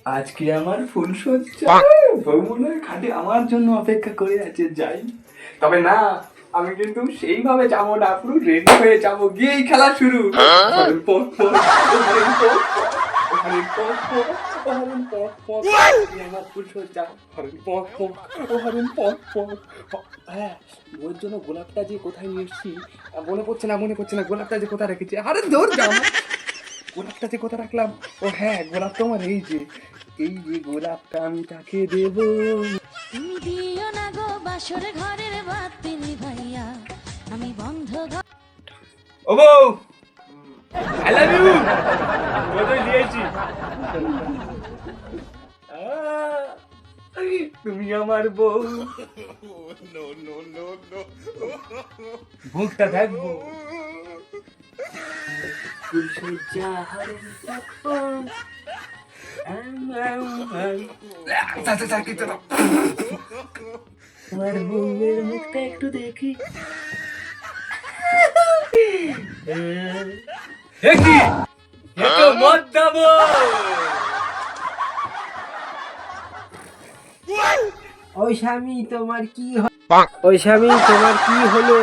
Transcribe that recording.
আজকে আমার ফুলসজ্জা, বউ মনে হয় খাটে আমার জন্য অপেক্ষা করে আছে, যাই। তবে না, আমি কিন্তু সেইভাবে যাবো না, পুরো রেডি হয়ে যাবো, গিয়েই খেলা শুরু। হরেন পক পক, হরেন পক পক, হরেন পক পক, হরেন পক পক। আজকে আমার ফুলসজ্জা, হরেন পক পক, হরেন পক পক। হ্যাঁ, বউয়ের জন্য গোলাপটা যে কোথায় নিয়ে এসেছি মনে পড়ছে না, গোলাপটা যে কোথায় রেখেছি। আরে ধর যা, গোলাপটা যে কোথায় রাখলাম। ও হ্যাঁ, গোলাপ তো আমার এই যে গোলাপটা আমি তাকে দেব। তুমি দিও না গো বাসর ঘরের বাতি নিভাইয়া, আমি বন্ধ ও বউ, আই লাভ ইউ, বদল দিয়েছি। তুমি আমার বউ, মুখটা দেখবো। ফুলসজ্জা হরেন পক পক, আমার বউয়ের মুখটা একটু দেখি। দেখি এতো মত দেবো। ওই স্বামী তোমার কি হলো?